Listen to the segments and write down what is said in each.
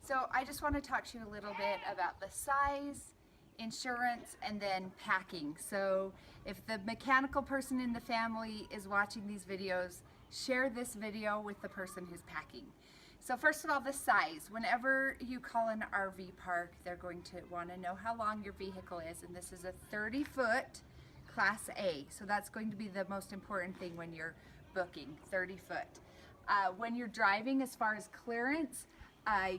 So I just want to talk to you a little bit about the size, insurance, and then packing. So if the mechanical person in the family is watching these videos, share this video with the person who's packing. So first of all, the size. Whenever you call an RV park, they're going to want to know how long your vehicle is, and this is a 30-foot Class A. So that's going to be the most important thing when you're booking, 30 foot. When you're driving, as far as clearance,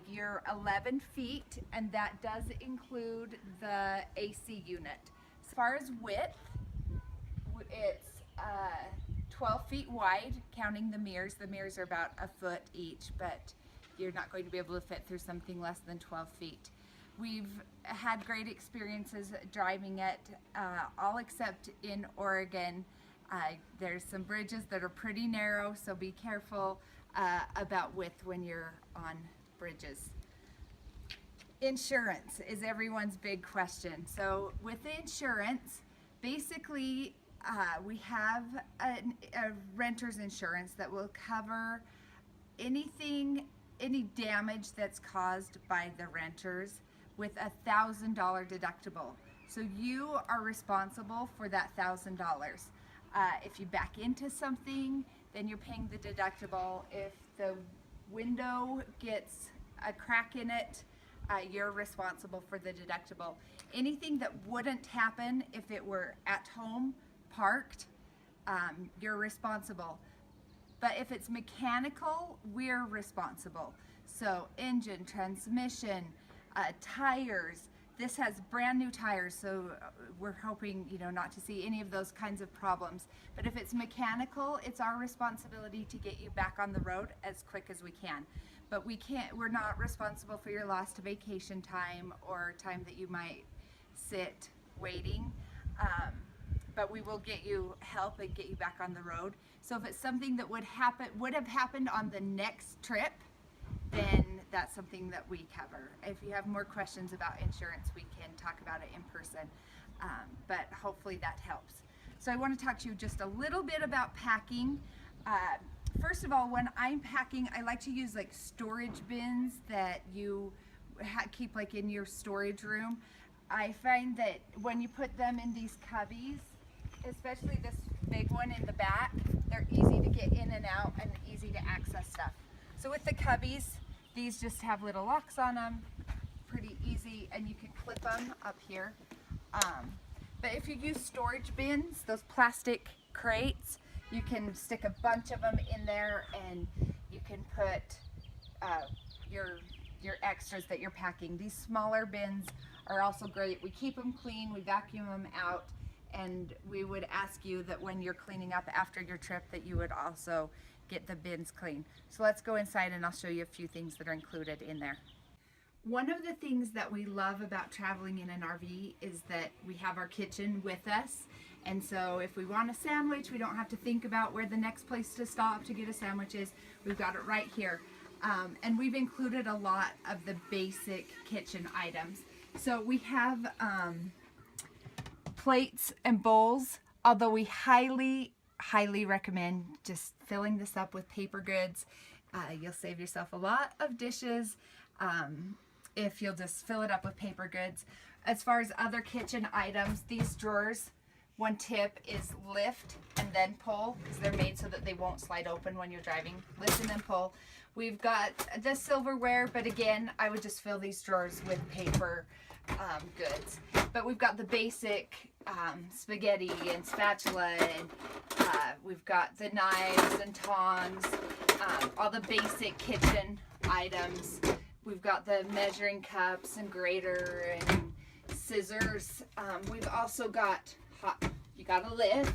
you're 11 feet, and that does include the AC unit. As far as width, it's 12 feet wide, counting the mirrors. The mirrors are about a foot each, but you're not going to be able to fit through something less than 12 feet. We've had great experiences driving it, all except in Oregon. There's some bridges that are pretty narrow, so be careful about width when you're on bridges. Insurance is everyone's big question. So with the insurance, basically we have a renter's insurance that will cover any damage that's caused by the renters with $1,000 deductible. So you are responsible for that $1,000. If you back into something, then you're paying the deductible. If the window gets a crack in it, you're responsible for the deductible. Anything that wouldn't happen if it were at home, parked, you're responsible. But if it's mechanical, we're responsible. So engine, transmission, tires. This has brand new tires, so we're hoping, not to see any of those kinds of problems. But if it's mechanical, it's our responsibility to get you back on the road as quick as we can. But we're not responsible for your lost vacation time or time that you might sit waiting. But we will get you help and get you back on the road. So if it's something that would have happened on the next trip, then that's something that we cover. If you have more questions about insurance, we can talk about it in person, but hopefully that helps. So I want to talk to you just a little bit about packing. First of all, when I'm packing, I like to use like storage bins that you keep like in your storage room. I find that when you put them in these cubbies, especially this big one in the back, they're easy to get in and out and easy to access stuff. So with the cubbies, these just have little locks on them, pretty easy, and you can clip them up here. But if you use storage bins, those plastic crates, you can stick a bunch of them in there, and you can put your extras that you're packing. These smaller bins are also great. We keep them clean, we vacuum them out, and we would ask you that when you're cleaning up after your trip that you would also get the bins clean. So let's go inside and I'll show you a few things that are included in there. One of the things that we love about traveling in an RV is that we have our kitchen with us. And so if we want a sandwich, we don't have to think about where the next place to stop to get a sandwich is. We've got it right here. And we've included a lot of the basic kitchen items. So we have plates and bowls, although we highly recommend just filling this up with paper goods. You'll save yourself a lot of dishes if you'll just fill it up with paper goods. As far as other kitchen items, these drawers, one tip is lift and then pull, because they're made so that they won't slide open when you're driving. Lift and then pull. We've got the silverware, but again, I would just fill these drawers with paper goods. But we've got the basic spaghetti and spatula, and we've got the knives and tongs, all the basic kitchen items. We've got the measuring cups and grater and scissors. We've also got you gotta lift.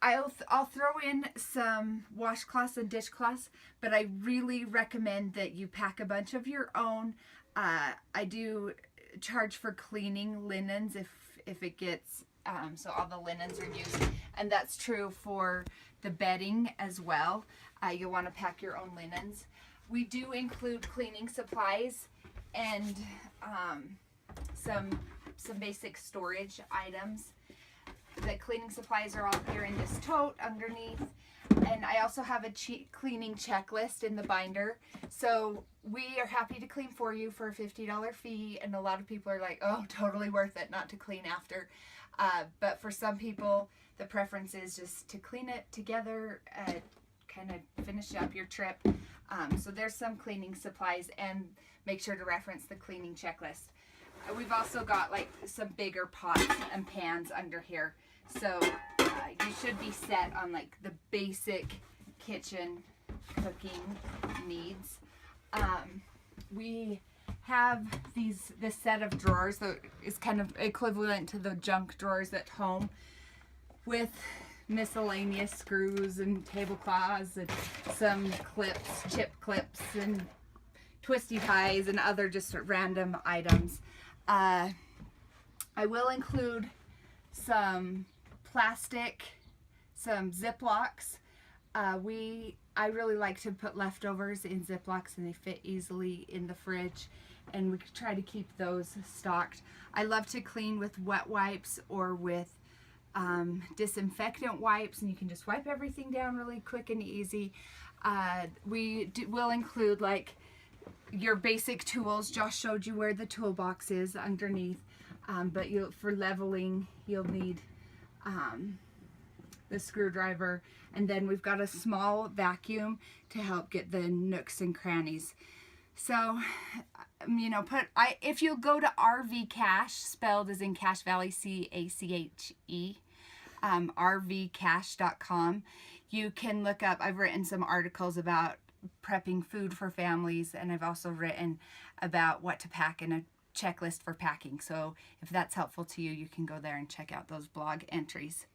I'll throw in some washcloths and dishcloths, but I really recommend that you pack a bunch of your own. I do charge for cleaning linens if it gets so all the linens are used, and that's true for the bedding as well. You'll want to pack your own linens. We do include cleaning supplies and some basic storage items. The cleaning supplies are all here in this tote underneath. And I also have a cleaning checklist in the binder. So we are happy to clean for you for a $50 fee. And a lot of people are like, oh, totally worth it not to clean after. But for some people, the preference is just to clean it together, kind of finish up your trip. So there's some cleaning supplies, and make sure to reference the cleaning checklist. We've also got like some bigger pots and pans under here. So you should be set on like the basic kitchen cooking needs. We have this set of drawers that is kind of equivalent to the junk drawers at home, with miscellaneous screws and tablecloths and some clips, chip clips and twisty ties and other just random items. I will include some plastic, some Ziplocs. I really like to put leftovers in Ziplocs, and they fit easily in the fridge, and we try to keep those stocked. I love to clean with wet wipes or with disinfectant wipes, and you can just wipe everything down really quick and easy. Will include like your basic tools. Josh showed you where the toolbox is underneath, but for leveling you'll need the screwdriver, and then we've got a small vacuum to help get the nooks and crannies. So if you go to RV Cache, spelled as in Cache Valley, CACHE, rvcache.com, you can look up, I've written some articles about prepping food for families, and I've also written about what to pack and a checklist for packing. So if that's helpful to you, you can go there and check out those blog entries.